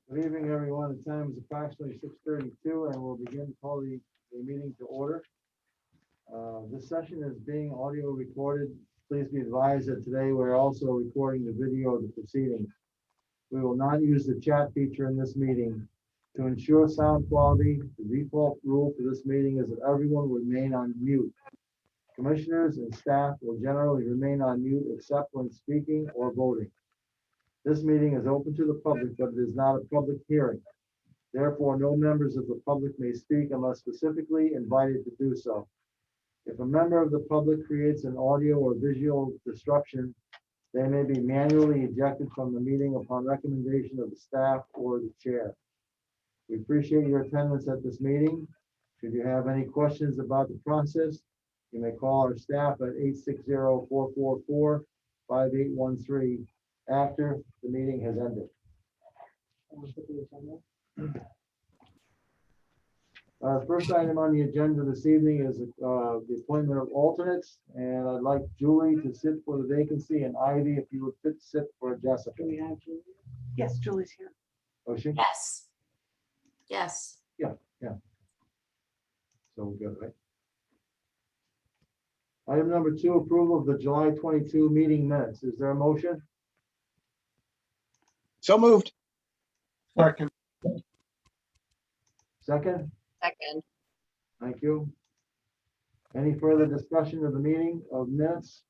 Good evening, everyone. The time is approximately 6:32, and we'll begin calling the meeting to order. This session is being audio recorded. Please be advised that today we're also recording the video of the proceedings. We will not use the chat feature in this meeting. To ensure sound quality, the default rule for this meeting is that everyone will remain on mute. Commissioners and staff will generally remain on mute except when speaking or voting. This meeting is open to the public, but it is not a public hearing. Therefore, no members of the public may speak unless specifically invited to do so. If a member of the public creates an audio or visual disruption, they may be manually ejected from the meeting upon recommendation of the staff or the chair. We appreciate your attendance at this meeting. Should you have any questions about the process, you may call our staff at 860-444-5813 after the meeting has ended. First item on the agenda this evening is the appointment of alternates, and I'd like Julie to sit for the vacancy, and Ivy, if you would sit for Jessica. Do we have Julie? Yes, Julie's here. Oh, she? Yes. Yes. So we're good, right? Item number 2, approval of the July 22 meeting minutes. Is there a motion? So moved. Second. Second? Second. Thank you. Any further discussion of the meeting of minutes?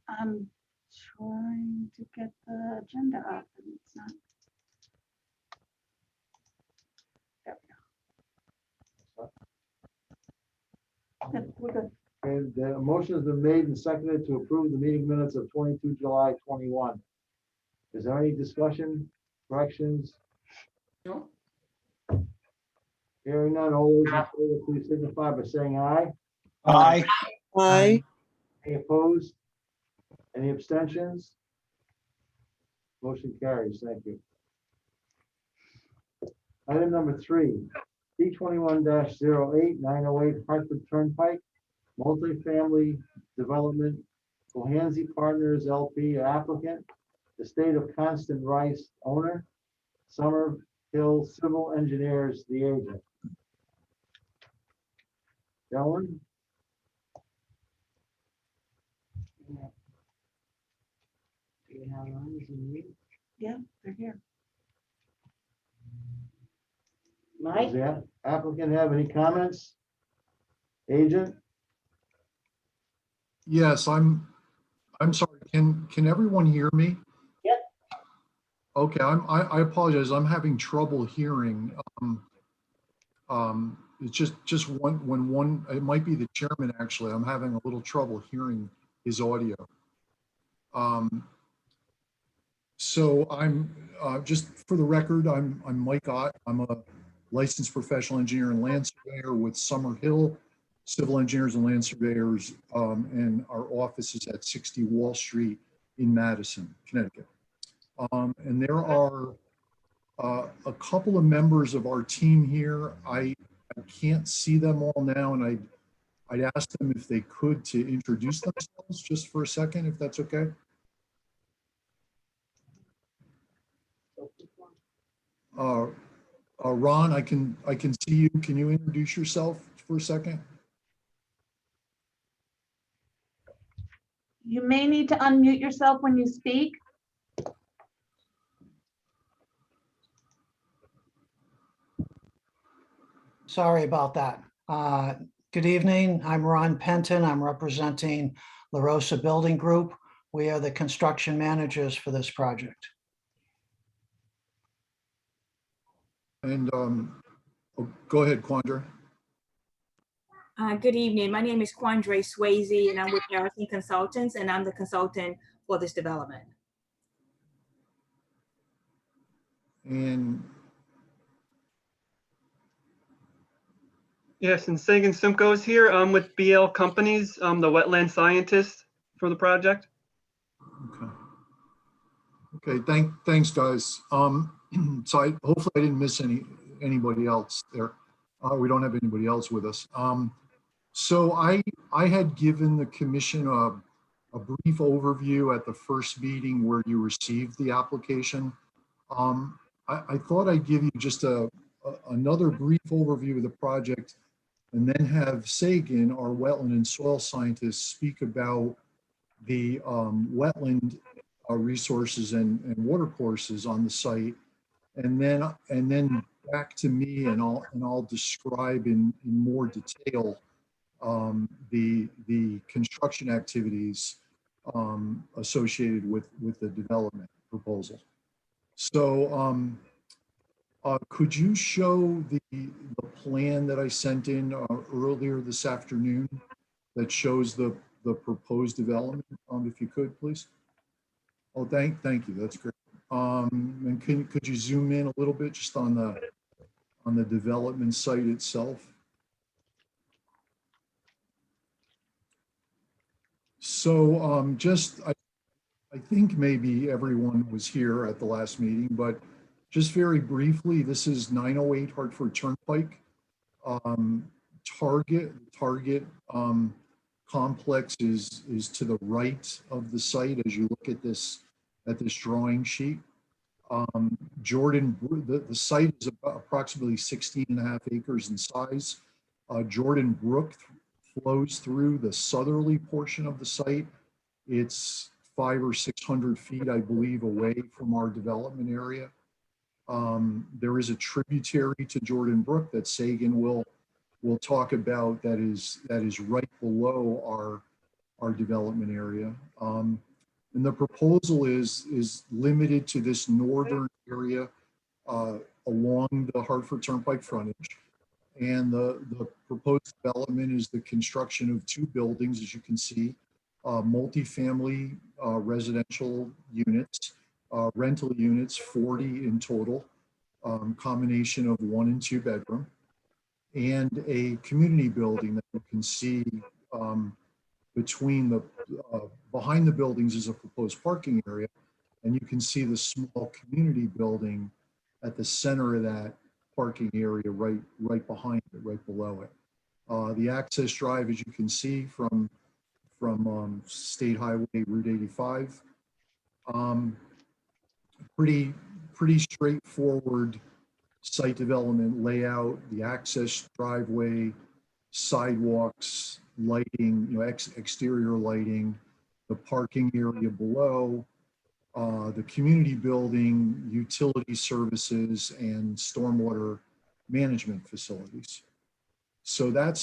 I'm trying to get the agenda up and it's not. There we go. Good, we're good. And the motion has been made and seconded to approve the meeting minutes of 22 July 21. Is there any discussion, corrections? No. Hearing none, all those in favor, please signify by saying aye. Aye. Aye. Any opposed? Any abstentions? Motion carries. Thank you. Item number 3, P21-08, 908 Hartford Turnpike, multifamily development, Cohansey Partners LP applicant, the state of Constant Rice owner, Summer Hill Civil Engineers the agent. Ellen? Do you have one? Is it me? Yeah, they're here. Does the applicant have any comments? Agent? Yes, I'm sorry. Can everyone hear me? Yep. Okay, I apologize. I'm having trouble hearing. It's just when one, it might be the chairman actually. I'm having a little trouble hearing his audio. So I'm just for the record, I'm Mike Ott. I'm a licensed professional engineer and land surveyor with Summer Hill Civil Engineers and Land Surveyors, and our office is at 60 Wall Street in Madison, Connecticut. And there are a couple of members of our team here. I can't see them all now, and I'd ask them if they could to introduce themselves just for a second, if that's okay. Ron, I can see you. Can you introduce yourself for a second? You may need to unmute yourself when you speak. Sorry about that. Good evening. I'm Ron Penton. I'm representing La Rosa Building Group. We are the construction managers for this project. And go ahead, Quandra. Good evening. My name is Quandre Swayze, and I'm with Harrison Consultants, and I'm the consultant for this development. And Yes, and Sagan Simcoe is here. I'm with BL Companies. I'm the wetland scientist for the project. okay, thanks, guys. So hopefully I didn't miss anybody else there. We don't have anybody else with us. So I had given the commission a brief overview at the first meeting where you received the application. I thought I'd give you just another brief overview of the project and then have Sagan, our wetland and soil scientist, speak about the wetland resources and water courses on the site. And then back to me, and I'll describe in more detail the construction activities associated with the development proposal. So could you show the plan that I sent in earlier this afternoon that shows the proposed development, if you could, please? Oh, thank you. That's great. And could you zoom in a little bit just on the development site itself? So I think maybe everyone was here at the last meeting, but just very briefly, this is 908 Hartford Turnpike. Target complex is to the right of the site as you look at this drawing sheet. The site is about approximately 16.5 acres in size. Jordan Brook flows through the southerly portion of the site. It's 500 or 600 feet, I believe, away from our development area. There is a tributary to Jordan Brook that Sagan will talk about that is right below our development area. And the proposal is limited to this northern area along the Hartford Turnpike frontage. And the proposed development is the construction of 2 buildings, as you can see, multifamily residential units, rental units, 40 in total, combination of 1 and 2 bedroom, and a community building that you can see between behind the buildings is a proposed parking area, and you can see the small community building at the center of that parking area right behind it, right below it. The access drive, as you can see from State Highway Route 85. Pretty straightforward site development layout, the access driveway, sidewalks, lighting, exterior lighting, the parking area below, the community building, utility services, and stormwater management facilities. So that's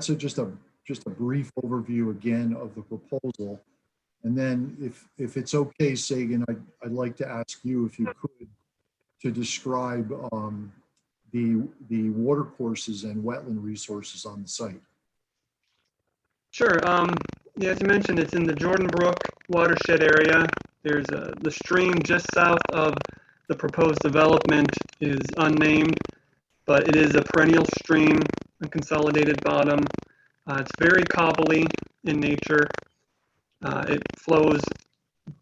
just a brief overview again of the proposal. And then if it's okay, Sagan, I'd like to ask you, if you could, to describe the water courses and wetland resources on the site. Sure. Yeah, as you mentioned, it's in the Jordan Brook watershed area. There's the stream just south of the proposed development is unnamed, but it is a perennial stream, a consolidated bottom. It's very cobbly in nature. It flows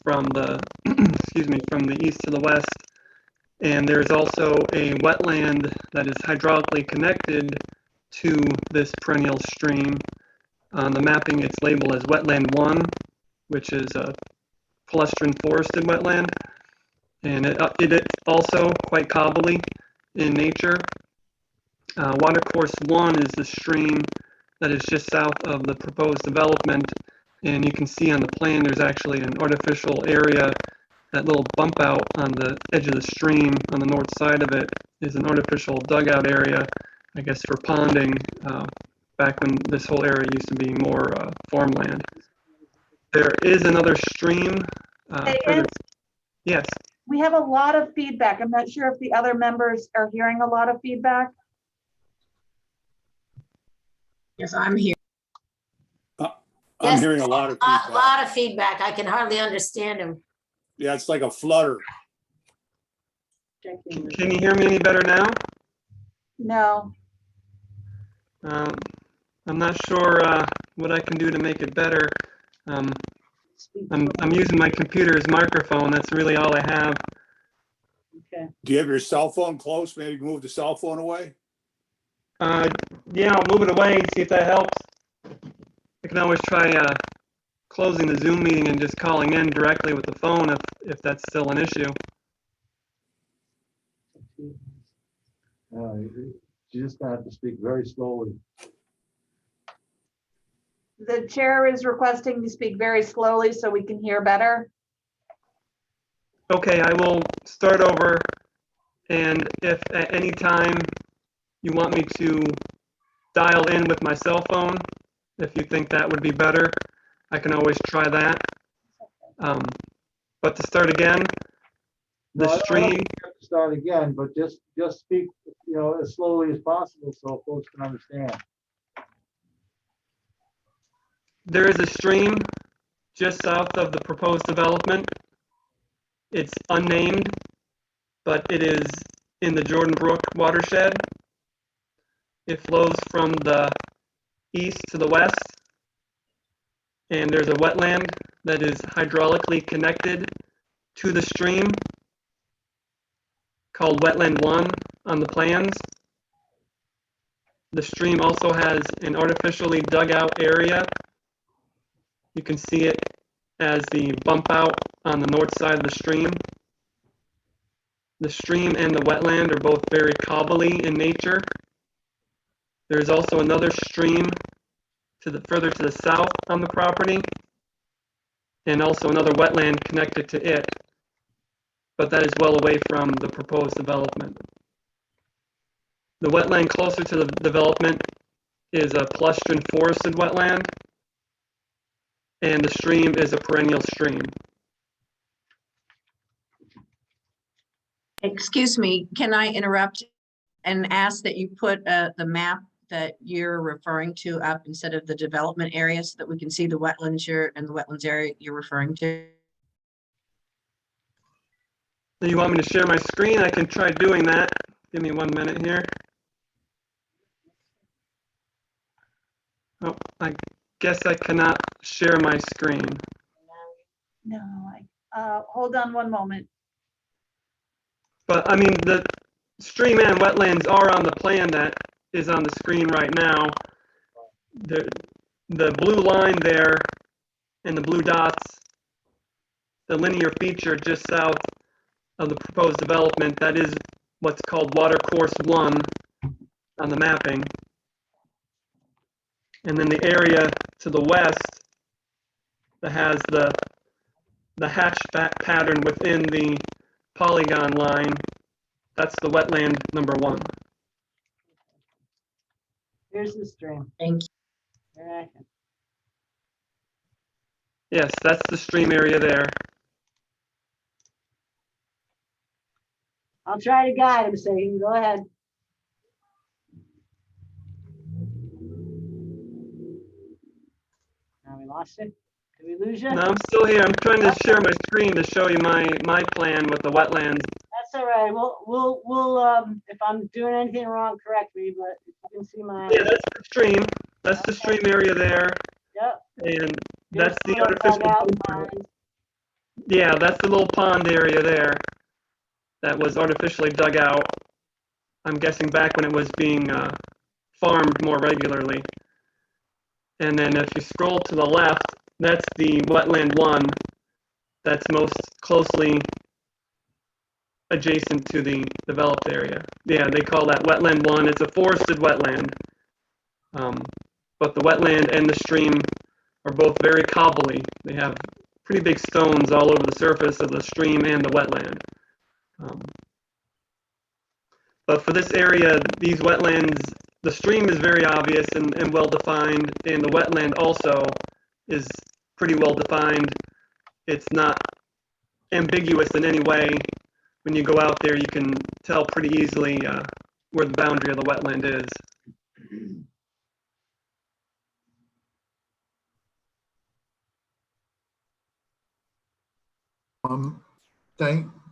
from the from the east to the west, and there's also a wetland that is hydraulically connected to this perennial stream. On the mapping, it's labeled as Wetland 1, which is a palustrin forested wetland, and it's also quite cobbly in nature. Watercourse 1 is the stream that is just south of the proposed development, and you can see on the plan there's actually an artificial area. That little bump out on the edge of the stream on the north side of it is an artificial dugout area, I guess, for ponding, back when this whole area used to be more farmland. There is another stream. Yes. We have a lot of feedback. I'm not sure if the other members are hearing a lot of feedback. Yes, I'm here. Yes, I'm hearing a lot of feedback. A lot of feedback. I can hardly understand him. Yeah, it's like a flutter. Can you hear me any better now? No. I'm not sure what I can do to make it better. I'm using my computer's microphone. That's really all I have. Okay. Do you have your cell phone close? Maybe move the cell phone away? Yeah, I'll move it away and see if that helps. I can always try closing the Zoom meeting and just calling in directly with the phone if that's still an issue. You just gonna have to speak very slowly. The chair is requesting to speak very slowly so we can hear better. Okay, I will start over. And if at any time you want me to dial in with my cell phone, if you think that would be better, I can always try that. But to start again, No, the I don't stream, think you have to start again, but just speak, as slowly as possible so folks can understand. there is a stream just south of the proposed development. It's unnamed, but it is in the Jordan Brook watershed. It flows from the east to the west, and there's a wetland that is hydraulically connected to the stream called Wetland 1 on the plans. The stream also has an artificially dug out area. You can see it as the bump out on the north side of the stream. The stream and the wetland are both very cobbly in nature. There's also another stream further to the south on the property, and also another wetland connected to it, but that is well away from the proposed development. The wetland closer to the development is a plush-and forested wetland, and the stream is a perennial stream. Excuse me, can I interrupt and ask that you put the map that you're referring to up instead of the development area so that we can see the wetlands and the wetlands area you're referring to? So you want me to share my screen? I can try doing that. Give me 1 minute here. Oh, I guess I cannot share my screen. No, hold on one moment. But I mean, the stream and wetlands are on the plan that is on the screen right now. The blue line there and the blue dots, the linear feature just south of the proposed development, that is what's called Water Course 1 on the mapping. And then the area to the west that has the hatchback pattern within the polygon line, that's the wetland number 1. Here's the stream. Thank you. Yes, that's the stream area there. I'll try to guide him, so you can go ahead. Now we lost it. Did we lose you? No, I'm still here. I'm trying to share my screen to show you my plan with the wetlands. That's all right. We'll if I'm doing anything wrong, correct me, but if you can see my. Yeah, that's the stream. That's the stream area there. Yep. And There's that's the little artificial. dugout lines. Yeah, that's the little pond area there that was artificially dug out. I'm guessing back when it was being farmed more regularly. And then if you scroll to the left, that's the wetland 1 that's most closely adjacent to the developed area. Yeah, they call that wetland 1. It's a forested wetland. But the wetland and the stream are both very cobbly. They have pretty big stones all over the surface of the stream and the wetland. But for this area, these wetlands, the stream is very obvious and well defined, and the wetland also is pretty well defined. It's not ambiguous in any way. When you go out there, you can tell pretty easily where the boundary of the wetland is.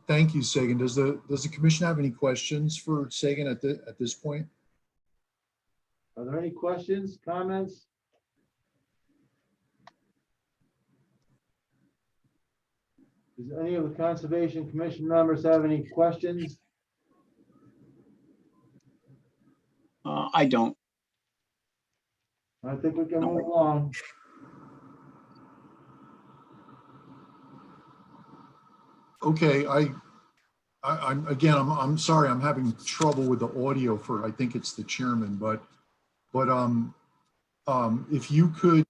Thank you, Sagan. Does the commission have any questions for Sagan at this point? Are there any questions, comments? Does any of the Conservation Commission members have any questions? I don't. I think we can move along. Okay, I'm sorry, I'm having trouble with the audio for, I think it's the chairman, but if you could,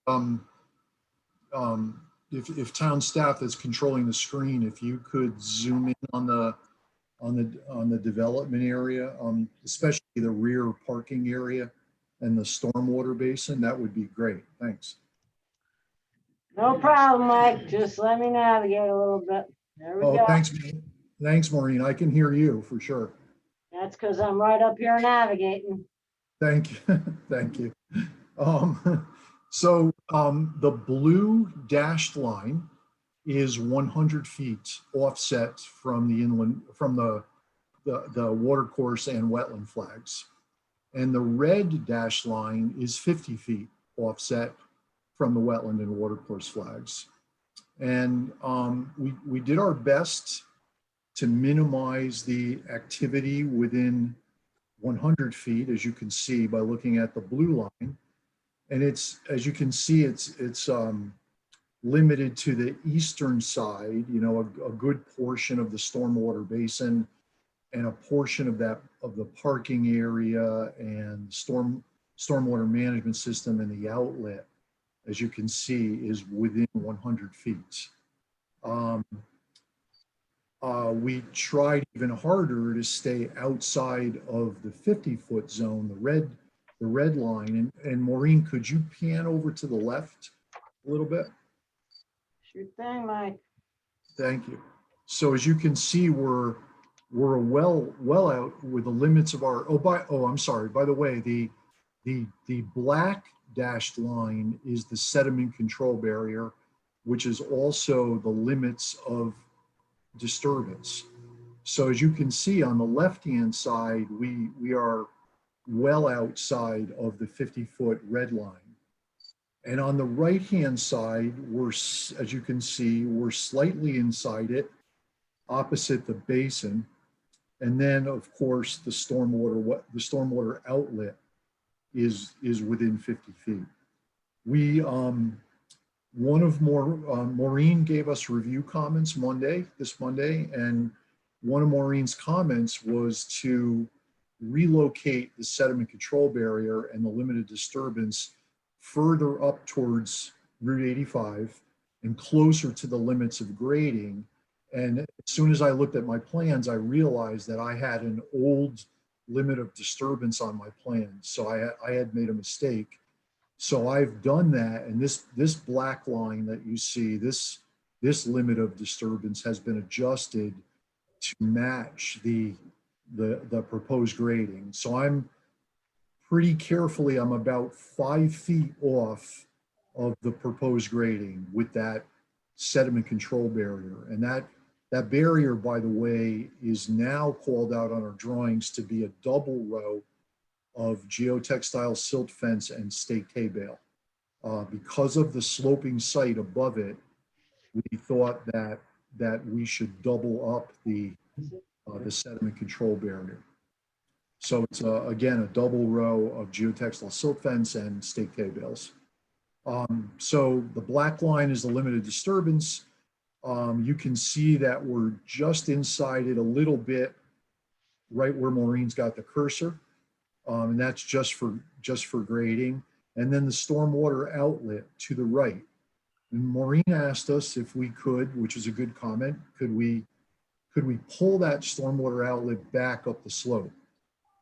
if town staff that's controlling the screen, if you could zoom in on the development area, especially the rear parking area and the stormwater basin, that would be great. Thanks. No problem, Mike. Just let me navigate a little bit. There we Oh, go. thanks. Thanks, Maureen. I can hear you for sure. That's because I'm right up here navigating. Thank you. Thank you. The blue dashed line is 100 feet offset from the inland, from the watercourse and wetland flags. And the red dashed line is 50 feet offset from the wetland and watercourse flags. And we did our best to minimize the activity within 100 feet, as you can see by looking at the blue line. And it's, as you can see, it's limited to the eastern side, you know, a good portion of the stormwater basin and a portion of the parking area and stormwater management system and the outlet, as you can see, is within 100 feet. We tried even harder to stay outside of the 50-foot zone, the red line. And Maureen, could you pan over to the left a little bit? Sure thing, Mike. Thank you. So as you can see, we're well out with the limits of our, I'm sorry, by the way, the black dashed line is the sediment control barrier, which is also the limits of disturbance. So as you can see on the left-hand side, we are well outside of the 50-foot red line. And on the right-hand side, as you can see, we're slightly inside it, opposite the basin. And then, of course, the stormwater outlet is within 50 feet. Maureen gave us review comments this Monday, and one of Maureen's comments was to relocate the sediment control barrier and the limited disturbance further up towards Route 85 and closer to the limits of grading. And as soon as I looked at my plans, I realized that I had an old limit of disturbance on my plan. So I had made a mistake. So I've done that, and this black line that you see, this limit of disturbance has been adjusted to match the proposed grading. So I'm pretty carefully, I'm about 5 feet off of the proposed grading with that sediment control barrier. And that barrier, by the way, is now called out on our drawings to be a double row of geotextile silt fence and staked hay bale. Because of the sloping site above it, we thought that we should double up the sediment control barrier. So it's again a double row of geotextile silt fence and staked hay bales. So the black line is the limited disturbance. You can see that we're just inside it a little bit, right where Maureen's got the cursor. And that's just for grading. And then the stormwater outlet to the right. And Maureen asked us if we could, which is a good comment, could we pull that stormwater outlet back up the slope?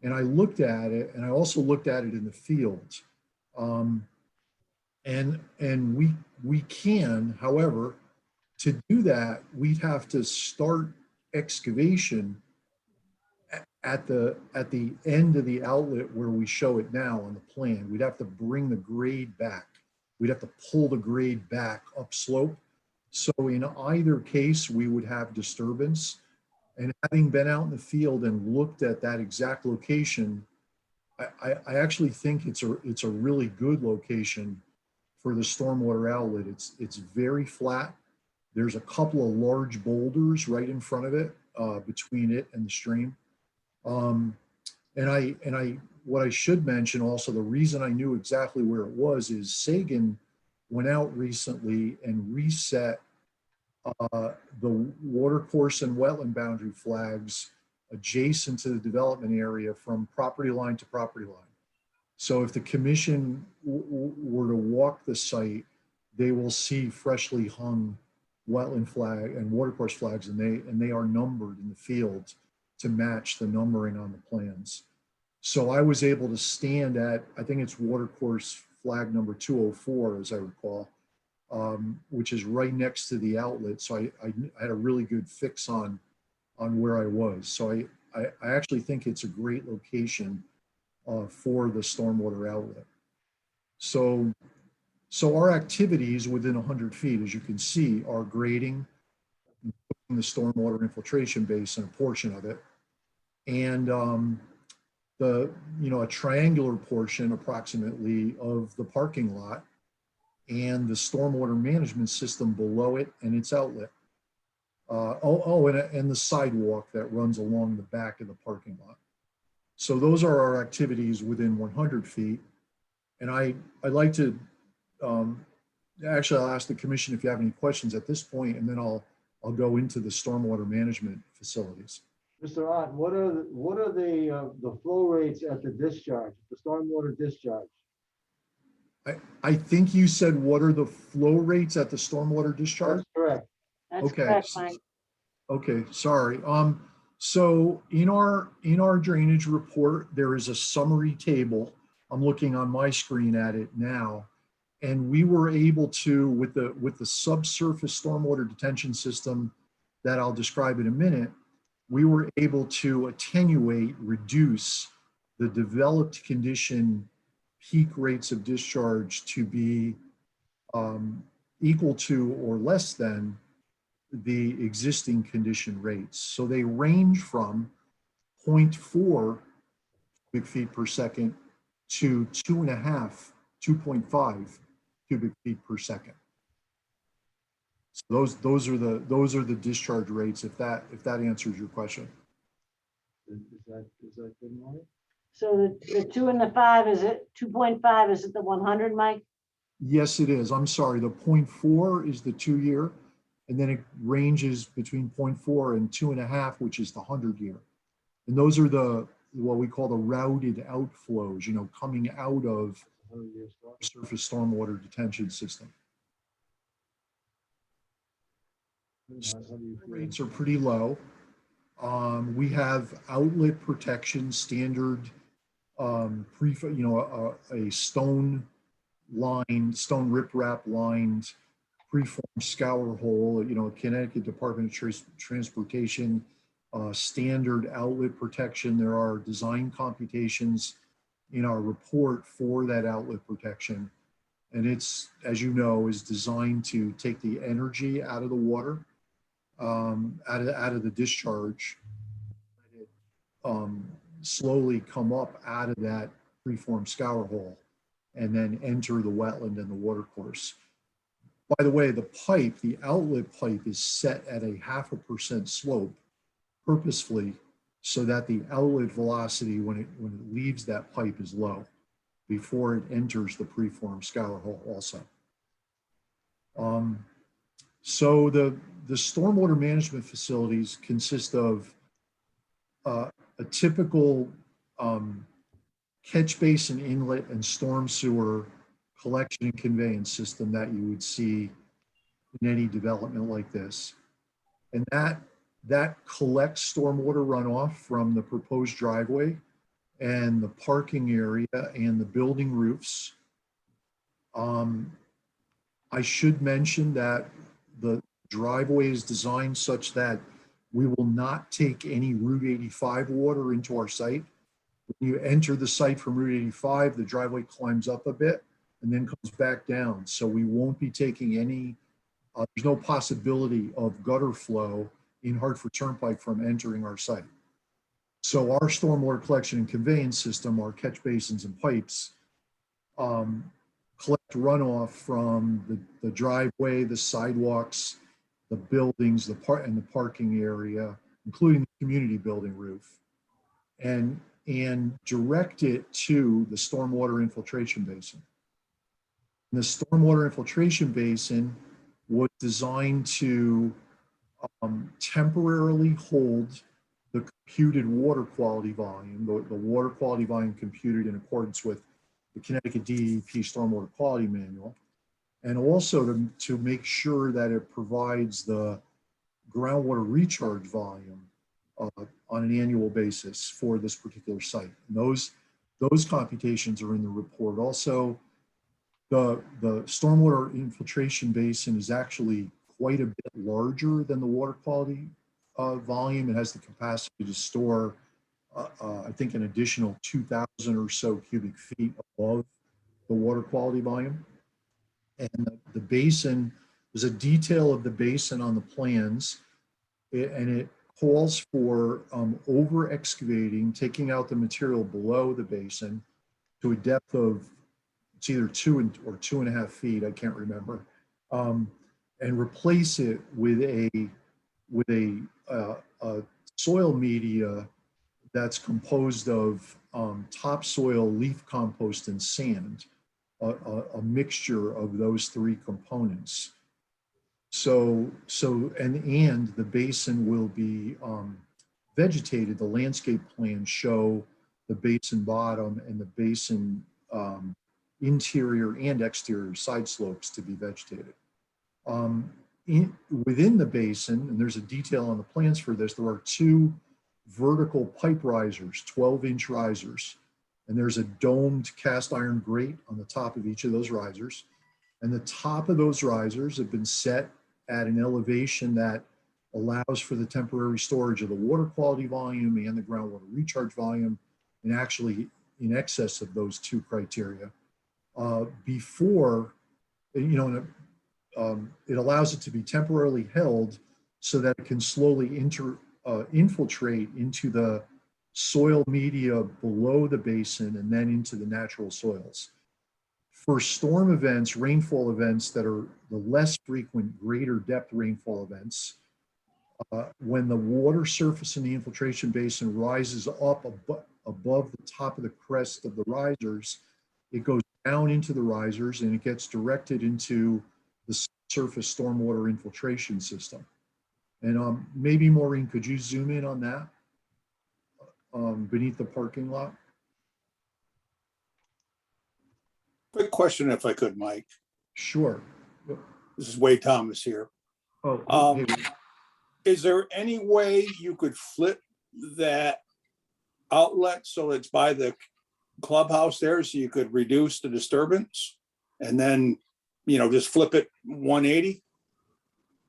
And I looked at it, and I also looked at it in the field. And we can, however, to do that, we'd have to start excavation at the end of the outlet where we show it now on the plan. We'd have to bring the grade back. We'd have to pull the grade back upslope. So in either case, we would have disturbance. And having been out in the field and looked at that exact location, I actually think it's a really good location for the stormwater outlet. It's very flat. There's a couple of large boulders right in front of it, between it and the stream. What I should mention also, the reason I knew exactly where it was is Sagan went out recently and reset the watercourse and wetland boundary flags adjacent to the development area from property line to property line. So if the commission were to walk the site, they will see freshly hung wetland flag and watercourse flags, and they are numbered in the field to match the numbering on the plans. So I was able to stand at, I think it's watercourse flag number 204, as I recall, which is right next to the outlet. So I had a really good fix on where I was. So I actually think it's a great location for the stormwater outlet. So our activities within 100 feet, as you can see, are grading the stormwater infiltration basin, a portion of it, and a triangular portion approximately of the parking lot and the stormwater management system below it and its outlet. And the sidewalk that runs along the back of the parking lot. So those are our activities within 100 feet. And I'd like to, actually, I'll ask the commission if you have any questions at this point, and then I'll go into the stormwater management facilities. Mr. Ott, what are the flow rates at the discharge, the stormwater discharge? I think you said, what are the flow rates at the stormwater discharge? That's correct. That's Okay. correct, Mike. Okay, sorry. So in our drainage report, there is a summary table. I'm looking on my screen at it now. And we were able to, with the subsurface stormwater detention system that I'll describe in a minute, we were able to attenuate, reduce the developed condition peak rates of discharge to be equal to or less than the existing condition rates. So they range from 0.4 cubic feet per second to 2.5 cubic feet per second. So those are the discharge rates, if that answers your question. Is that good, Mike? So the 2 and the 5, is it 2.5? Is it the 100, Mike? Yes, it is. I'm sorry. The 0.4 is the 2-year, and then it ranges between 0.4 and 2.5, which is the 100-year. And those are what we call the routed outflows, coming out of surface stormwater detention system. Rates are pretty low. We have outlet protection, standard, a stone riprap lined preformed scour hole, Connecticut Department of Transportation, standard outlet protection. There are design computations in our report for that outlet protection. And it's, as you know, is designed to take the energy out of the water, out of the discharge, let it slowly come up out of that preformed scour hole and then enter the wetland and the watercourse. By the way, the outlet pipe is set at a 0.5% slope purposefully so that the outlet velocity when it leaves that pipe is low before it enters the preformed scour hole also. So the stormwater management facilities consist of a typical catch basin inlet and storm sewer collection and conveyance system that you would see in any development like this. And that collects stormwater runoff from the proposed driveway and the parking area and the building roofs. I should mention that the driveway is designed such that we will not take any Route 85 water into our site. When you enter the site from Route 85, the driveway climbs up a bit and then comes back down. So we won't be taking any, there's no possibility of gutter flow in Hartford Turnpike from entering our site. So our stormwater collection and conveyance system, our catch basins and pipes, collect runoff from the driveway, the sidewalks, the buildings, and the parking area, including the community building roof, and direct it to the stormwater infiltration basin. And the stormwater infiltration basin was designed to temporarily hold the computed water quality volume, the water quality volume computed in accordance with the Connecticut DEP Stormwater Quality Manual, and also to make sure that it provides the groundwater recharge volume on an annual basis for this particular site. And those computations are in the report. Also, the stormwater infiltration basin is actually quite a bit larger than the water quality volume. It has the capacity to store, I think, an additional 2,000 or so cubic feet above the water quality volume. And the basin, there's a detail of the basin on the plans, and it calls for over excavating, taking out the material below the basin to a depth of, it's either 2 or 2.5 feet, I can't remember, and replace it with a soil media that's composed of topsoil, leaf compost, and sand, a mixture of those three components. So and the basin will be vegetated. The landscape plans show the basin bottom and the basin interior and exterior side slopes to be vegetated. Within the basin, and there's a detail on the plans for this, there are 2 vertical pipe risers, 12-inch risers, and there's a domed cast iron grate on the top of each of those risers. And the top of those risers have been set at an elevation that allows for the temporary storage of the water quality volume and the groundwater recharge volume, and actually in excess of those 2 criteria. Before, it allows it to be temporarily held so that it can slowly infiltrate into the soil media below the basin and then into the natural soils. For storm events, rainfall events that are the less frequent, greater depth rainfall events, when the water surface in the infiltration basin rises up above the top of the crest of the risers, it goes down into the risers and it gets directed into the surface stormwater infiltration system. And maybe Maureen, could you zoom in on that beneath the parking lot? Quick question if I could, Mike. Sure. This is Wade Thomas here. Oh, hey. Is there any way you could flip that outlet so it's by the clubhouse there so you could reduce the disturbance and then, just flip it 180?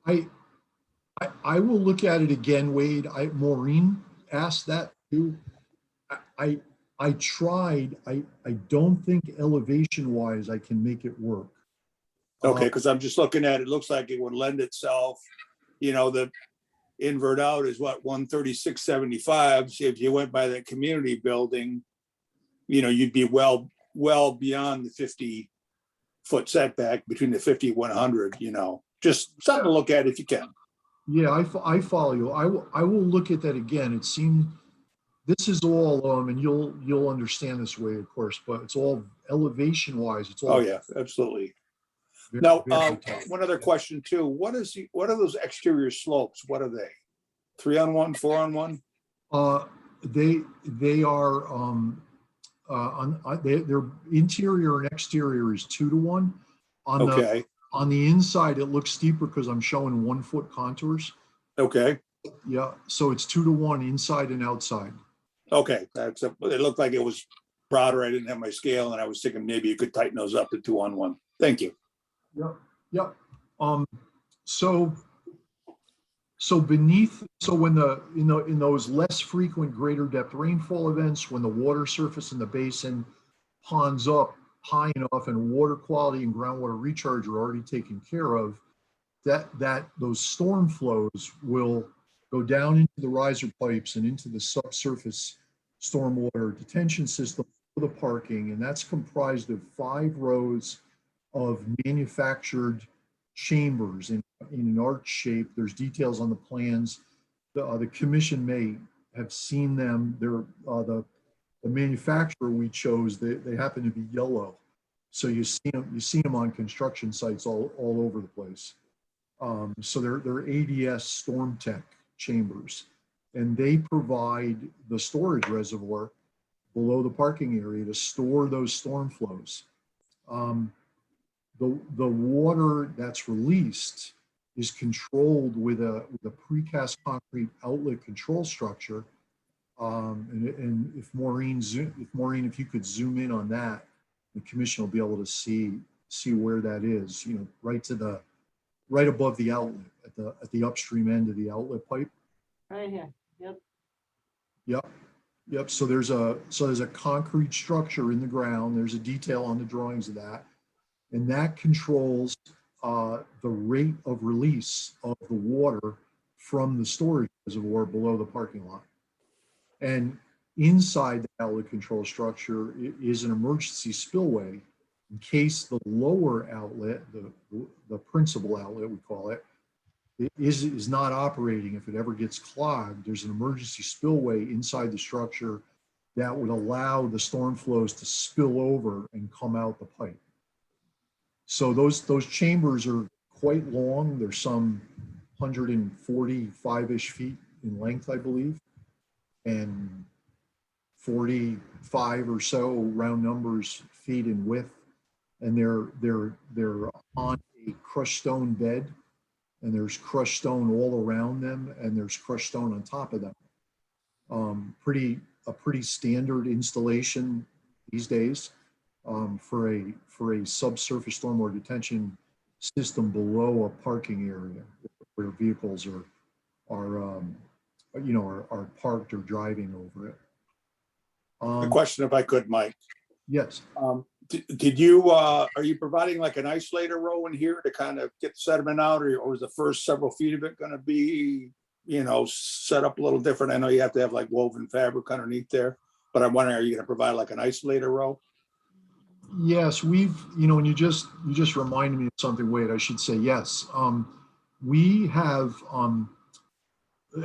I will look at it again, Wade. Maureen asked that too. I tried. I don't think elevation wise I can make it work. Okay, because I'm just looking at it. Looks like it would lend itself. The invert out is what, 136.75. So if you went by that community building, you'd be well beyond the 50-foot setback between the 50 and 100. Just something to look at if you can. Yeah, I follow you. I will look at that again. It seemed this is all and you'll understand this way, of course, but it's all elevation wise. It's all. Oh yeah, absolutely. Very, Now, very tough. one other question too. What are those exterior slopes? What are they? 3-on-1, 4-on-1? They are their interior and exterior is 2-to-1. Okay. On the inside, it looks steeper because I'm showing 1-foot contours. Okay. Yeah, so it's 2-to-1 inside and outside. Okay, it looked like it was broader. I didn't have my scale, and I was thinking maybe you could tighten those up to 2-on-1. Thank you. Yep. So beneath, so when in those less frequent greater depth rainfall events, when the water surface in the basin ponds up high enough and water quality and groundwater recharge are already taken care of, those storm flows will go down into the riser pipes and into the subsurface stormwater detention system for the parking, and that's comprised of 5 rows of manufactured chambers in an arch shape. There's details on the plans. The commission may have seen them. They're the manufacturer we chose. They happen to be yellow, so you see them on construction sites all over the place. So they're ADS Storm Tech chambers, and they provide the storage reservoir below the parking area to store those storm flows. The water that's released is controlled with a precast concrete outlet control structure. And if Maureen, if you could zoom in on that, the commission will be able to see where that is. You know, right above the outlet at the upstream end of the outlet pipe. Right here, yep. Yep. So there's a concrete structure in the ground. There's a detail on the drawings of that, and that controls the rate of release of the water from the storage reservoir below the parking lot. And inside the outlet control structure is an emergency spillway in case the lower outlet, the principal outlet we call it, is not operating. If it ever gets clogged, there's an emergency spillway inside the structure that would allow the storm flows to spill over and come out the pipe. So those chambers are quite long. There's some 145-ish feet in length, I believe, and 45 or so round numbers feet in width. And they're on a crushed stone bed, and there's crushed stone all around them, and there's crushed stone on top of them. A pretty standard installation these days for a subsurface stormwater detention system below a parking area where vehicles are parked or driving over it. A question, if I could, Mike. Yes. Did you, are you providing like an isolator row in here to kind of get the sediment out, or is the first several feet of it going to be, you know, set up a little different? I know you have to have like woven fabric underneath there, but I'm wondering, are you going to provide like an isolator row? Yes, we've, you know, and you just reminded me of something, Wade, I should say yes. We have,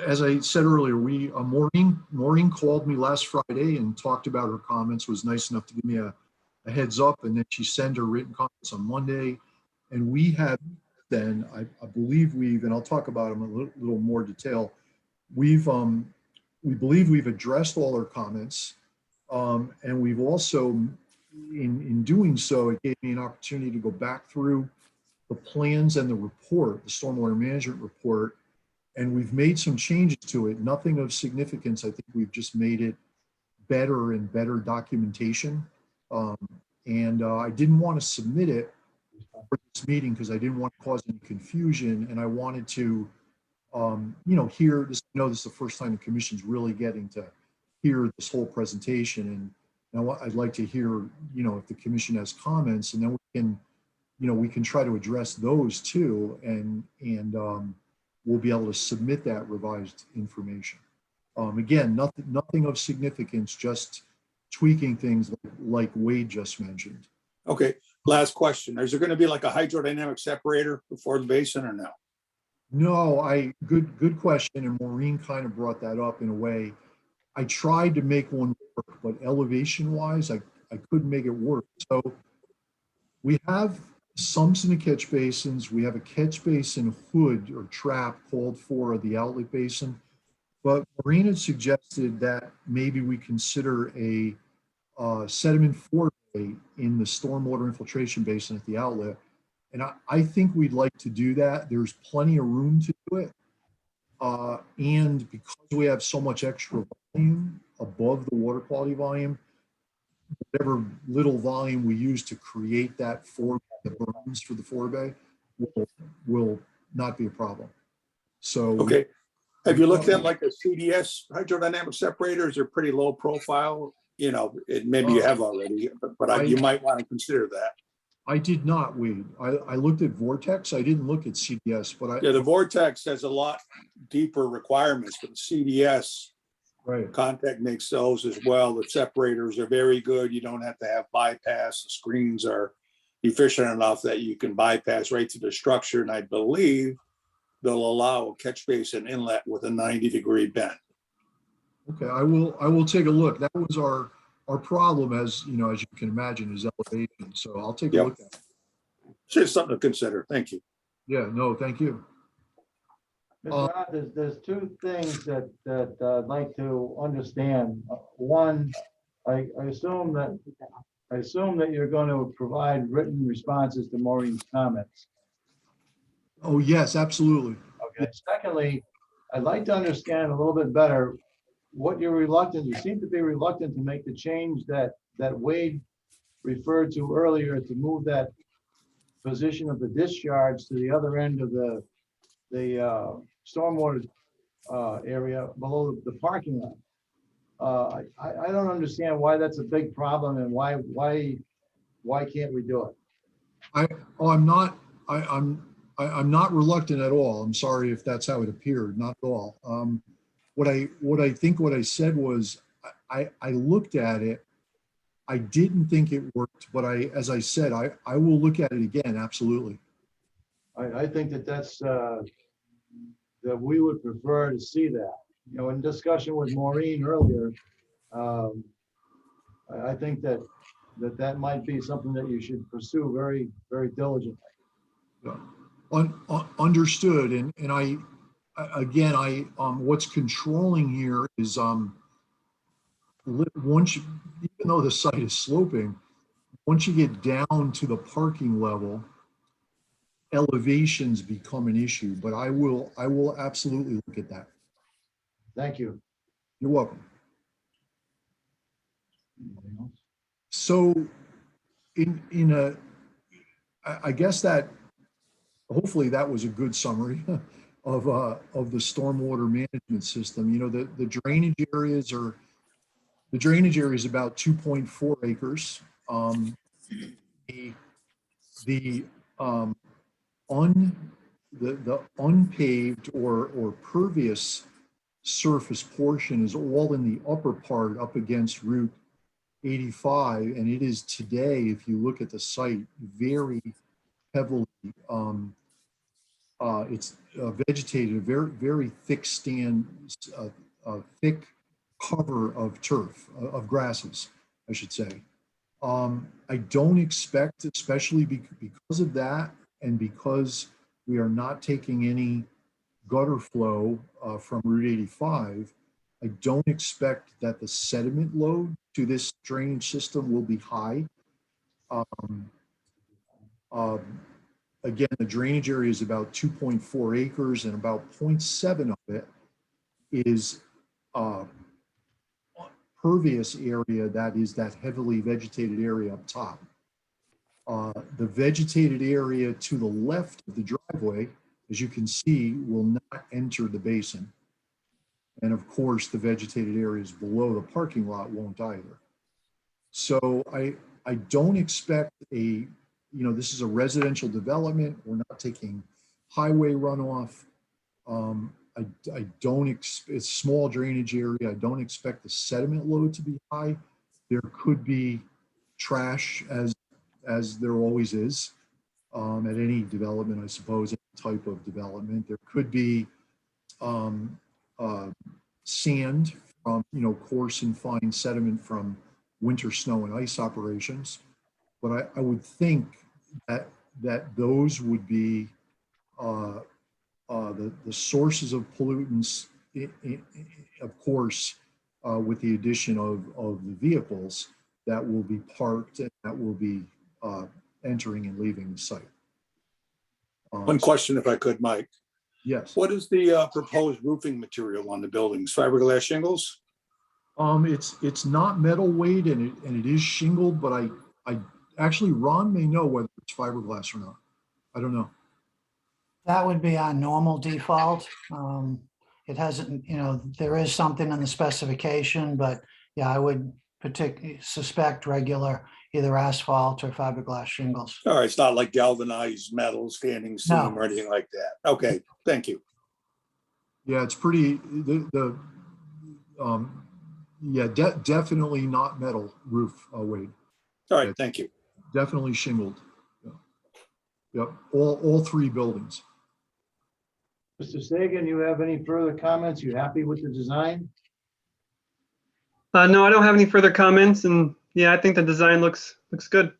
as I said earlier, Maureen called me last Friday and talked about her comments, was nice enough to give me a heads up, and then she sent her written comments on Monday. And we have then, I believe and I'll talk about them in a little more detail. We believe we've addressed all her comments. And we've also, in doing so, it gave me an opportunity to go back through the plans and the report, the stormwater management report, and we've made some changes to it. Nothing of significance. I think we've just made it better and better documentation. I didn't want to submit it for this meeting because I didn't want to cause any confusion, and I wanted to, hear this. I know this is the first time the commission's really getting to hear this whole presentation, and I'd like to hear, if the commission has comments, and then we can try to address those too, and we'll be able to submit that revised information. Again, nothing of significance, just tweaking things like Wade just mentioned. Okay, last question. Is there going to be like a hydrodynamic separator before the basin or no? No, good question. And Maureen kind of brought that up in a way. I tried to make one work, but elevation wise, I couldn't make it work. So we have sumps in the catch basins. We have a catch basin hood or trap called for the outlet basin. But Maureen had suggested that maybe we consider a sediment forebay in the stormwater infiltration basin at the outlet. And I think we'd like to do that. There's plenty of room to do it. And because we have so much extra volume above the water quality volume, whatever little volume we use to create that the berms for the forebay will not be a problem. So okay. Have you looked at like a CDS hydrodynamic separators? They're pretty low profile. Maybe you have already, but you might want to consider that. I did not, Wade. I looked at Vortex. I didn't look at CDS, but the Vortex has a lot deeper requirements, but the CDS Contact makes those as well. The separators are very good. You don't have to have bypass. The screens are efficient enough that you can bypass right to the structure. And I believe they'll allow a catch basin inlet with a 90-degree bend. Okay, I will take a look. That was our problem, as you can imagine, is elevation. So I'll take a look at it. Just something to consider. Thank you. Yeah, no, thank you. Mr. Hart, there's two things that I'd like to understand. One, I assume that you're going to provide written responses to Maureen's comments. Oh, yes, absolutely. Okay. Secondly, I'd like to understand a little bit better what you're reluctant, you seem to be reluctant to make the change that Wade referred to earlier, to move that position of the discharge to the other end of the stormwater area below the parking lot. I don't understand why that's a big problem and why can't we do it? I'm not reluctant at all. I'm sorry if that's how it appeared, not at all. What I said was, I looked at it. I didn't think it worked, but as I said, I will look at it again, absolutely. I think that's that we would prefer to see that. You know, in discussion with Maureen earlier, I think that might be something that you should pursue very, very diligently. Understood. And again, what's controlling here is, once even though the site is sloping, once you get down to the parking level, elevations become an issue, but I will absolutely look at that. Thank you. You're welcome. Anything else? So I guess that hopefully that was a good summary of the stormwater management system. You know, the drainage areas is about 2.4 acres. The unpaved or pervious surface portion is all in the upper part up against Route 85, and it is today, if you look at the site, very heavily it's vegetated, very, very thick thick cover of turf, of grasses, I should say. I don't expect, especially because of that, and because we are not taking any gutter flow from Route 85, I don't expect that the sediment load to this drainage system will be high. Again, the drainage area is about 2.4 acres, and about 0.7 of it is pervious area, that is that heavily vegetated area up top. The vegetated area to the left of the driveway, as you can see, will not enter the basin. And of course, the vegetated areas below the parking lot won't either. So I don't expect this is a residential development. We're not taking highway runoff. I don't expect, it's small drainage area. I don't expect the sediment load to be high. There could be trash, as there always is at any development, I suppose, any type of development. There could be sand from, coarse and fine sediment from winter snow and ice operations. But I would think that those would be the sources of pollutants, of course, with the addition of the vehicles that will be parked and that will be entering and leaving the site. One question, if I could, Mike. Yes. What is the proposed roofing material on the buildings? Fiberglass shingles? It's not metal weight, and it is shingled, but I actually, Ron may know whether it's fiberglass or not. I don't know. That would be our normal default. It hasn't, there is something in the specification, but yeah, I would particularly suspect regular either asphalt or fiberglass shingles. All right, it's not like galvanized metal, standing seam No. or anything like that. Okay, thank you. Yeah, it's pretty, definitely not metal roof, Wade. All right, thank you. Definitely shingled. Yep, all three buildings. Mr. Sagan, you have any further comments? You happy with the design? No, I don't have any further comments, and yeah, I think the design looks good.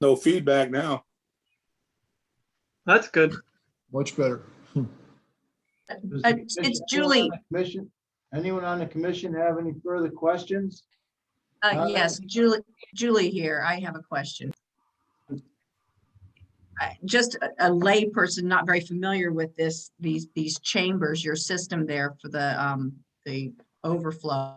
No feedback now. That's good. Much better. Does the It's commission- Julie. Anyone on the commission have any further questions? Yes, Julie here. I have a question. Just a layperson, not very familiar with these chambers, your system there for the overflow.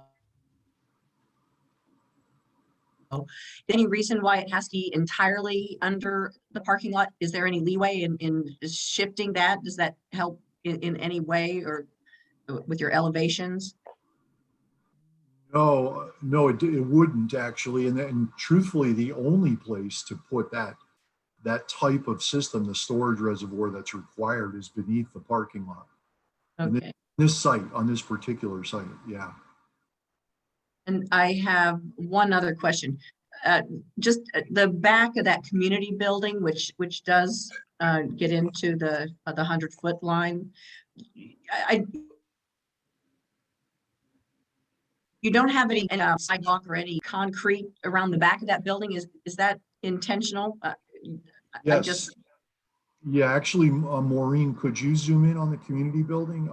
Any reason why it has to be entirely under the parking lot? Is there any leeway in shifting that? Does that help in any way or with your elevations? No, no, it wouldn't actually. And truthfully, the only place to put that type of system, the storage reservoir that's required, is beneath the parking lot. And Okay. this site, on this particular site, yeah. And I have one other question. Just the back of that community building, which does get into the 100-foot line. You don't have any sidewalk or any concrete around the back of that building. Is that intentional? Yes. Yeah, actually, Maureen, could you zoom in on the community building?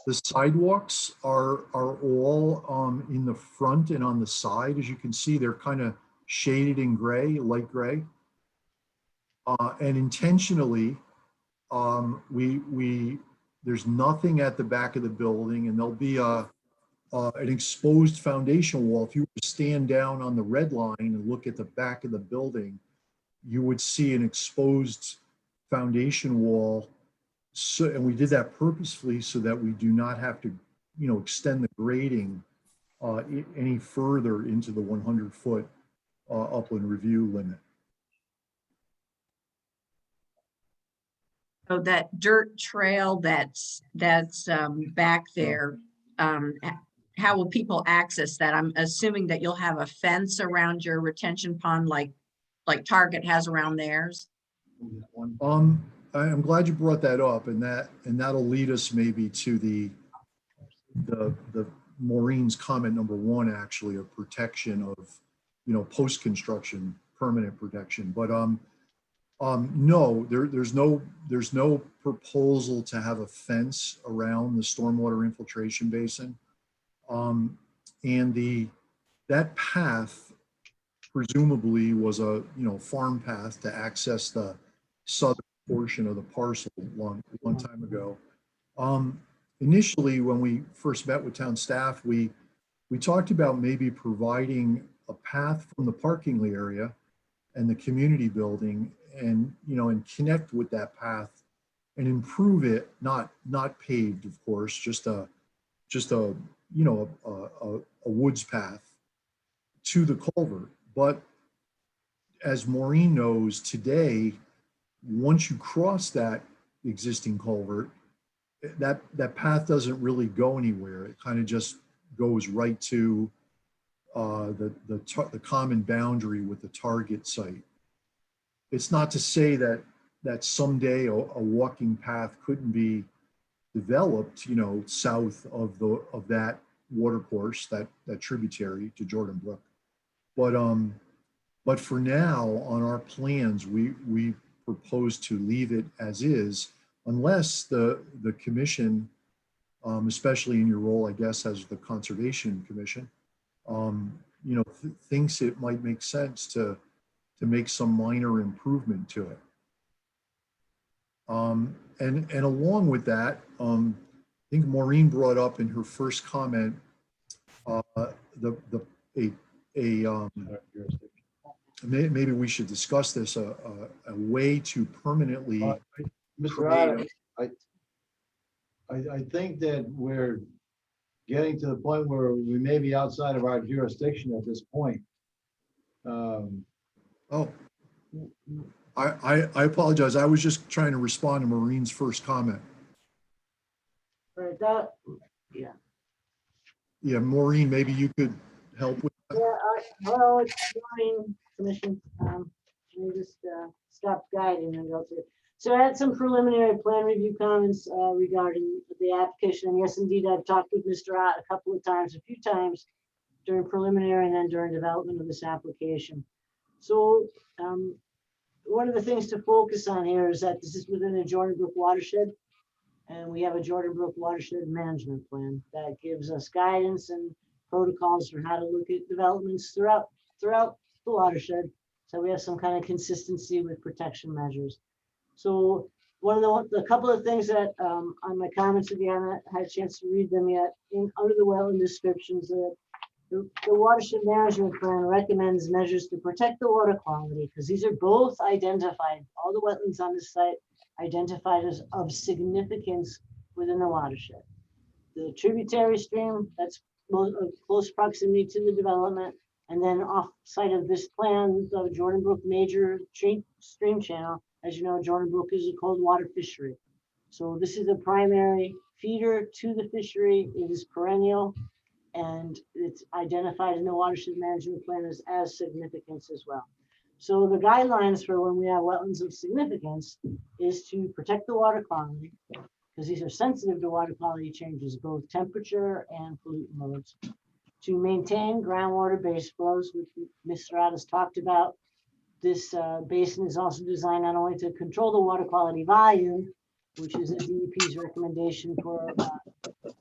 The sidewalks are all in the front and on the side. As you can see, they're kind of shaded in gray, light gray. And intentionally, there's nothing at the back of the building, and there'll be an exposed foundation wall. If you were to stand down on the red line and look at the back of the building, you would see an exposed foundation wall. So, and we did that purposefully so that we do not have to, extend the grading any further into the 100-foot upland review limit. So that dirt trail that's back there, how will people access that? I'm assuming that you'll have a fence around your retention pond like Target has around theirs. I'm glad you brought that up, and that'll lead us maybe to the Maureen's comment number one, actually, of protection of, post-construction permanent protection. But no, there's no proposal to have a fence around the stormwater infiltration basin. And that path presumably was a farm path to access the southern portion of the parcel long time ago. Initially, when we first met with town staff, we talked about maybe providing a path from the parking area and the community building, and connect with that path and improve it, not paved, of course, just a woods path to the culvert. But as Maureen knows, today, once you cross that existing culvert, that path doesn't really go anywhere. It kind of just goes right to the common boundary with the Target site. It's not to say that someday a walking path couldn't be developed, south of that water course, that tributary to Jordan Brook. But for now, on our plans, we propose to leave it as is, unless the commission, especially in your role, I guess, as the Conservation Commission, thinks it might make sense to make some minor improvement to it. And along with that, I think Maureen brought up in her first comment maybe we should discuss this, a way to permanently. Mr. Adams, I think that we're getting to the point where we may be outside of our jurisdiction at this point. I apologize. I was just trying to respond to Maureen's first comment. Right, yeah. Yeah, Maureen, maybe you could help with that. Yeah, well, it's Planning Commission. Let me just stop guiding and go through. So I had some preliminary plan review comments regarding the application. And yes, indeed, I've talked with Mr. Ott a few times during preliminary and then during development of this application. So one of the things to focus on here is that this is within the Jordan Brook watershed. And we have a Jordan Brook Watershed Management Plan that gives us guidance and protocols for how to look at developments throughout the watershed. So we have some kind of consistency with protection measures. So one of the couple of things that on my comments, if you haven't had a chance to read them yet, under the wetland descriptions, the watershed management plan recommends measures to protect the water quality, because these are both identified, all the wetlands on this site identified as of significance within the watershed. The tributary stream, that's close proximity to the development, and then off site of this plan, the Jordan Brook major stream channel. As you know, Jordan Brook is a cold water fishery. So this is a primary feeder to the fishery. It is perennial, and it's identified in the watershed management plan as significance as well. So the guidelines for when we have wetlands of significance is to protect the water quality, because these are sensitive to water quality changes, both temperature and pollutant loads. To maintain groundwater base flows, which Mr. Rod has talked about. This basin is also designed not only to control the water quality volume, which is the DEP's recommendation for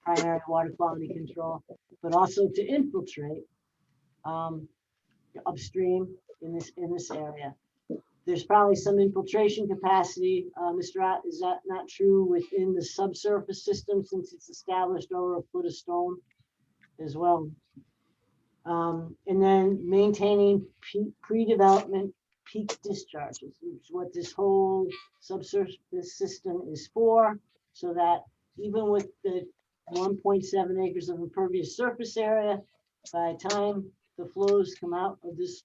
primary water quality control, but also to infiltrate upstream in this area. There's probably some infiltration capacity, Mr. Ott, is that not true within the subsurface system, since it's established over a foot of stone as well? And then maintaining pre-development peak discharges, which is what this whole subsurface system is for, so that even with the 1.7 acres of impervious surface area, by the time the flows come out of this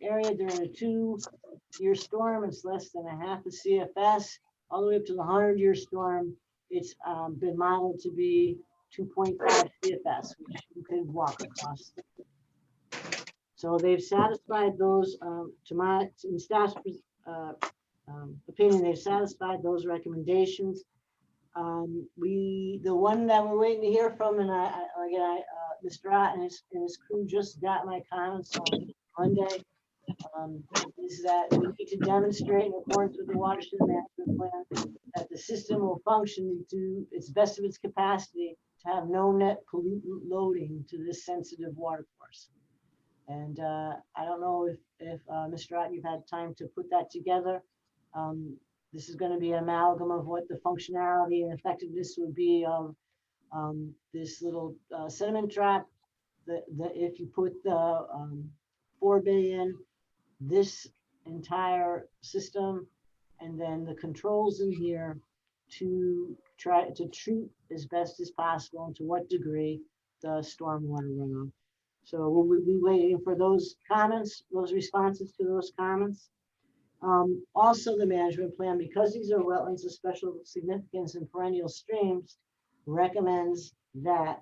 area during a 2-year storm, it's less than a half a CFS. All the way up to the 100-year storm, it's been modeled to be 2.5 CFS, which you could walk across. So they've satisfied those, in staff's opinion, they've satisfied those recommendations. The one that we're waiting to hear from, and Mr. Ott and his crew just got my comments on Monday, is that we need to demonstrate in accordance with the watershed management plan that the system will function to its best of its capacity to have no net pollutant loading to this sensitive water course. And I don't know if Mr. Ott, you've had time to put that together. This is going to be an amalgam of what the functionality and effectiveness would be of this little sediment trap. If you put the 4 billion, this entire system, and then the controls in here to try to treat as best as possible and to what degree the stormwater runoff. So we'll be waiting for those comments, those responses to those comments. Also, the management plan, because these are wetlands of special significance and perennial streams, recommends that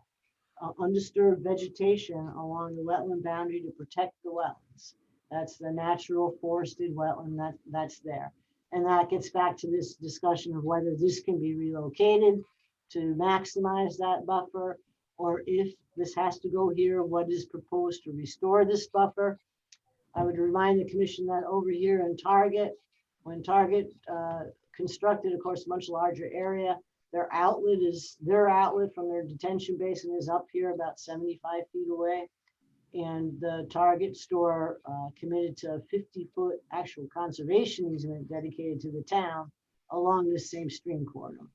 undisturbed vegetation along the wetland boundary to protect the wetlands. That's the natural forested wetland that's there. And that gets back to this discussion of whether this can be relocated to maximize that buffer, or if this has to go here, what is proposed to restore this buffer. I would remind the commission that over here in Target, when Target constructed, of course, a much larger area, their outlet from their detention basin is up here about 75 feet away. And the Target store committed to a 50-foot actual conservation easement dedicated to the town along this same stream corridor.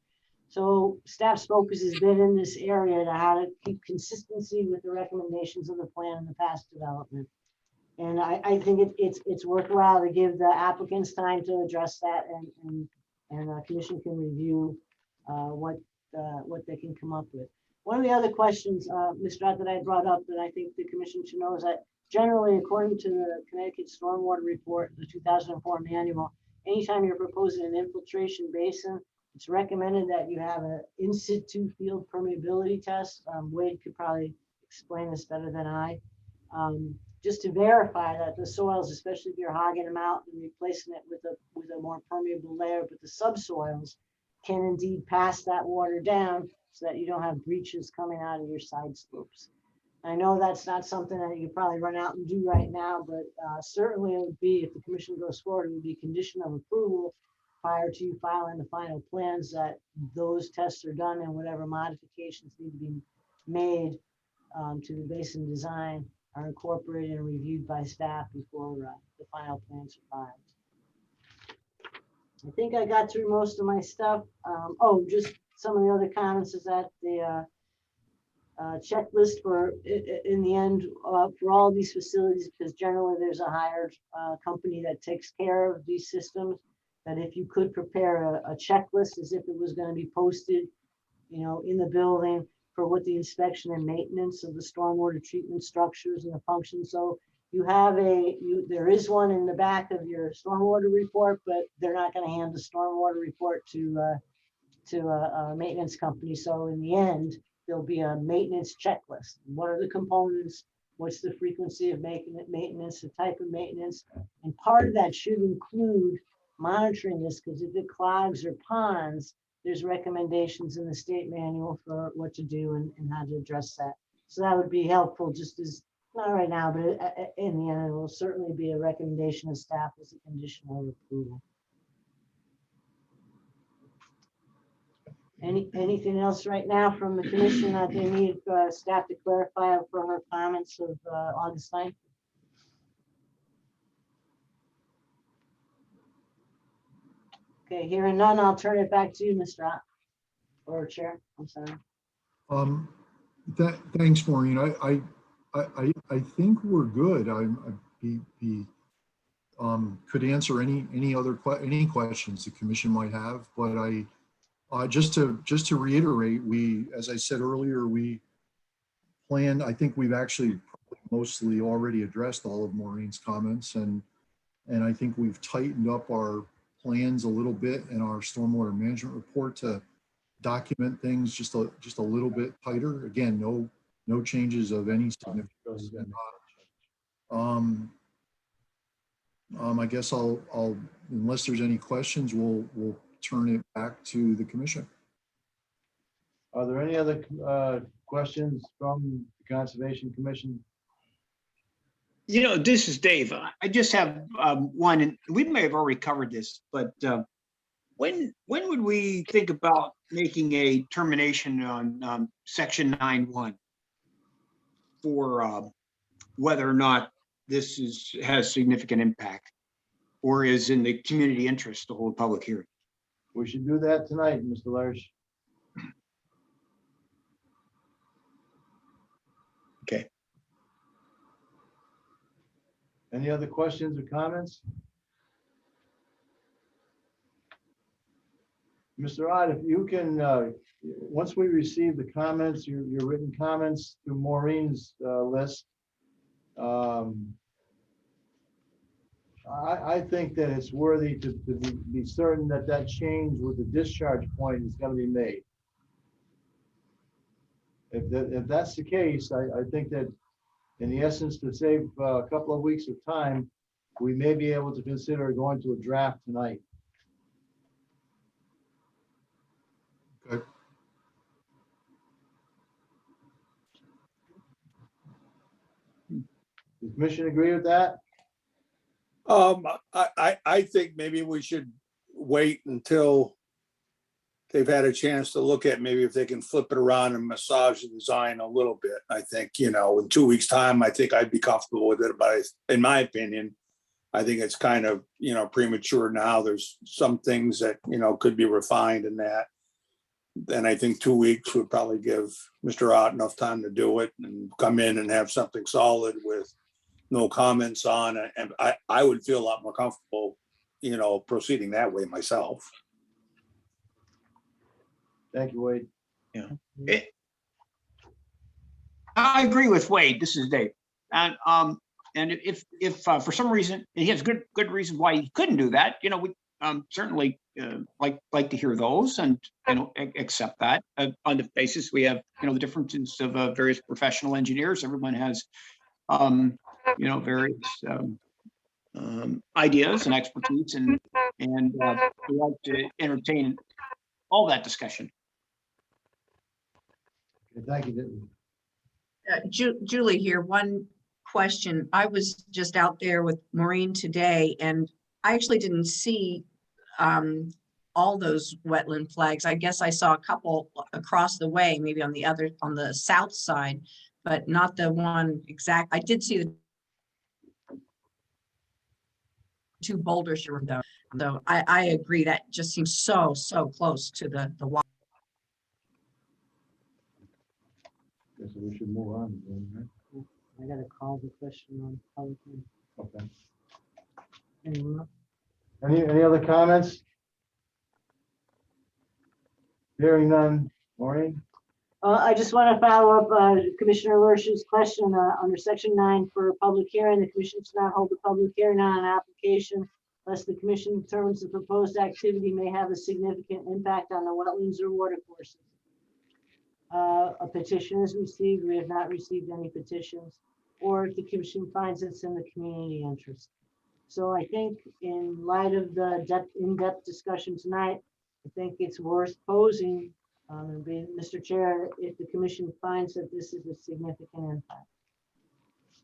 So staff's focus has been in this area to how to keep consistency with the recommendations of the plan in the past development. And I think it's worthwhile to give the applicants time to address that, and the commission can review what they can come up with. One of the other questions, Mr. Ott, that I brought up that I think the commission should know is that generally, according to the Connecticut Stormwater Report, the 2004 manual, anytime you're proposing an infiltration basin, it's recommended that you have an in situ field permeability test. Wade could probably explain this better than I. Just to verify that the soils, especially if you're hogging them out and replacing it with a more permeable layer, but the subsoils can indeed pass that water down so that you don't have breaches coming out of your side slopes. I know that's not something that you probably run out and do right now, but certainly it would be, if the commission goes forward, it would be a condition of approval prior to you filing the final plans, that those tests are done and whatever modifications need to be made to the basin design are incorporated and reviewed by staff before the final plans are filed. I think I got through most of my stuff. Oh, just some of the other comments is that the checklist for in the end for all these facilities, because generally there's a hired company that takes care of these systems, that if you could prepare a checklist as if it was going to be posted, you know, in the building for what the inspection and maintenance of the stormwater treatment structures and the function. So you have there is one in the back of your stormwater report, but they're not going to hand the stormwater report to a maintenance company. So in the end, there'll be a maintenance checklist. What are the components? What's the frequency of making it maintenance, the type of maintenance? And part of that should include monitoring this, because if it clogs or ponds, there's recommendations in the state manual for what to do and how to address that. So that would be helpful, just as, not right now, but in the end, it will certainly be a recommendation of staff as a condition of approval. Anything else right now from the commission that they need staff to clarify for her comments of August 9th? Okay, hearing none, I'll turn it back to you, Mr. Ott, or Chair. I'm sorry. Thanks, Maureen. I think we're good. Could answer any questions the commission might have, but just to reiterate, as I said earlier, we plan. I think we've actually mostly already addressed all of Maureen's comments, and I think we've tightened up our plans a little bit in our stormwater management report to document things just a little bit tighter. Again, no changes of any significance. I guess I'll unless there's any questions, we'll turn it back to the commission. Are there any other questions from the Conservation Commission? You know, this is Dave. I just have one, and we may have already covered this, but when would we think about making a termination on section 9.1 for whether or not this has significant impact or is in the community interest to hold public hearing? We should do that tonight, Mr. Lersch. Okay. Any other questions or comments? Mr. Ott, if you can, once we receive the comments, your written comments through Maureen's list, I think that it's worthy to be certain that that change with the discharge point is going to be made. If that's the case, I think that in the essence, to save a couple of weeks of time, we may be able to consider going to a draft tonight. Okay. Does the commission agree with that? I think maybe we should wait until they've had a chance to look at maybe if they can flip it around and massage the design a little bit. I think, you know, in 2 weeks' time, I think I'd be comfortable with it. But in my opinion, I think it's kind of, you know, premature now. There's some things that, you know, could be refined in that. Then I think 2 weeks would probably give Mr. Ott enough time to do it and come in and have something solid with no comments on it. And I would feel a lot more comfortable, you know, proceeding that way myself. Thank you, Wade. Yeah. I agree with Wade. This is Dave. And if for some reason he has good reason why he couldn't do that, you know, we certainly like to hear those and, you know, accept that on the basis we have, you know, the differences of various professional engineers. Everyone has, you know, various ideas and expertise, and we like to entertain all that discussion. Okay, thank you. Julie here, one question. I was just out there with Maureen today, and I actually didn't see all those wetland flags. I guess I saw a couple across the way, maybe on the south side, but not the one exact. I did see the two boulders you were down. So I agree. That just seems so close to the water. Guess we should move on. then, right? I gotta call the question on public. Okay. Anyone else? Any other comments? Hearing none. Maureen? I just want to follow up Commissioner Lurch's question under section 9 for a public hearing. The commission should not hold a public hearing on an application unless the commission determines the proposed activity may have a significant impact on the wetlands or watercourses. A petition is received. We have not received any petitions, or if the commission finds it's in the community interest. So I think in light of the in-depth discussion tonight, I think it's worth posing, and being Mr. Chair, if the commission finds that this is a significant impact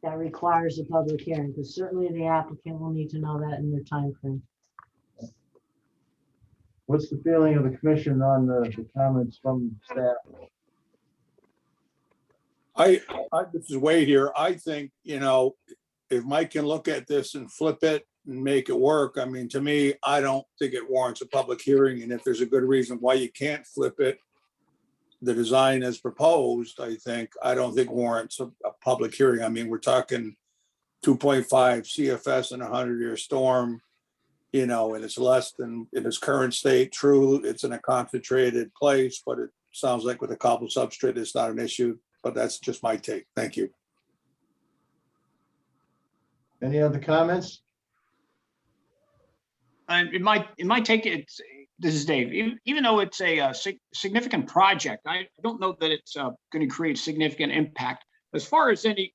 that requires a public hearing, because certainly the applicant will need to know that in their time frame. What's the feeling of the commission on the comments from staff? This is Wade here. I think, if Mike can look at this and flip it and make it work, I mean, to me, I don't think it warrants a public hearing. And if there's a good reason why you can't flip it, the design as proposed, I don't think warrants a public hearing. I mean, we're talking 2.5 CFS in a 100-year storm, and it's less than in its current state. True, it's in a concentrated place, but it sounds like with a cobble substrate, it's not an issue. But that's just my take. Thank you. Any other comments? In my take, this is Dave. Even though it's a significant project, I don't know that it's going to create significant impact. As far as any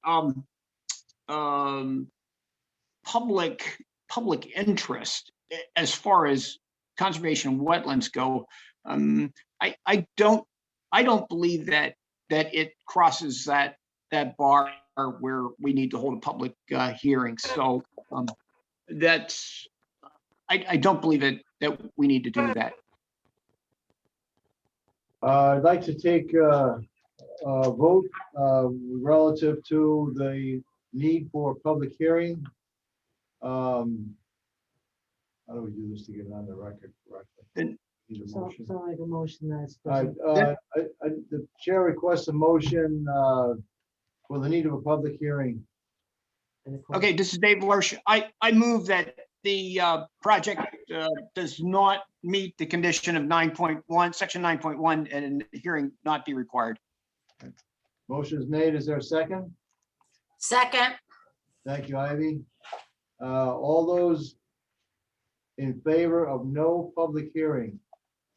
public interest, as far as conservation of wetlands go, I don't believe that it crosses that bar where we need to hold a public hearing. So I don't believe that we need to do that. I'd like to take a vote relative to the need for a public hearing. How do we do this to get it on the record correctly? Need a So motion. like a motion that's. The chair requests a motion for the need of a public hearing. Okay, this is Dave Lurch. I move that the project does not meet the condition of 9.1, section 9.1, and a hearing not be required. Motion is made. Is there a second? Second, Thank you, Ivy. All those in favor of no public hearing,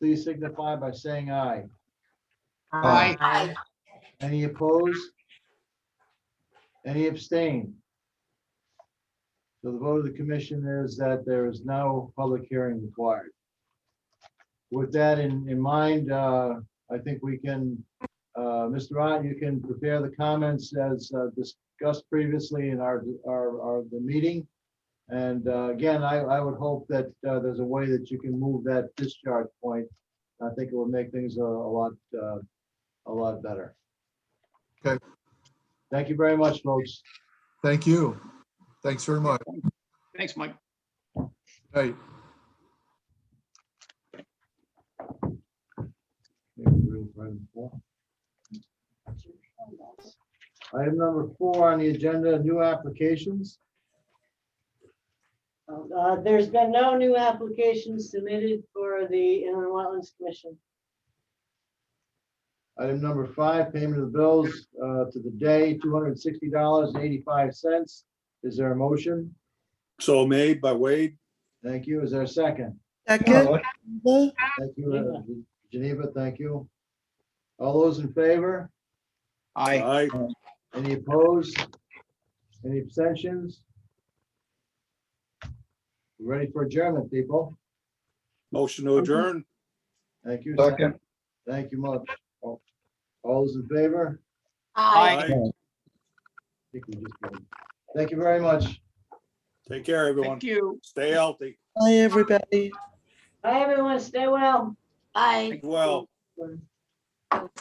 please signify by saying aye. Aye. aye. Any opposed? Any abstain? So the vote of the commission is that there is no public hearing required. With that in mind, I think we can, Mr. Ott, you can prepare the comments as discussed previously in the meeting. And again, I would hope that there's a way that you can move that discharge point. I think it would make things a lot better. Okay. Thank you very much, folks. Thank you. Thanks very much. Thanks, Mike. Right. Item number 4 on the agenda, new applications. There's been no new applications submitted for the Inland Wetlands Commission. Item number 5, payment of the bills to the day, $260.85. Is there a motion? So made by Wade. Thank you. Is there a second? Second. Thank you, Geneva. Thank you. All those in favor? Aye. Aye. Any opposed? Any abstentions? Ready for adjournment, people? Motion to adjourn. Thank you. Second. Thank you much. All those in favor? Aye. I think we just did. Thank you very much. Take care, everyone. Thank you. Stay healthy. Bye, everybody. Bye, everyone. Stay well. Bye. Well.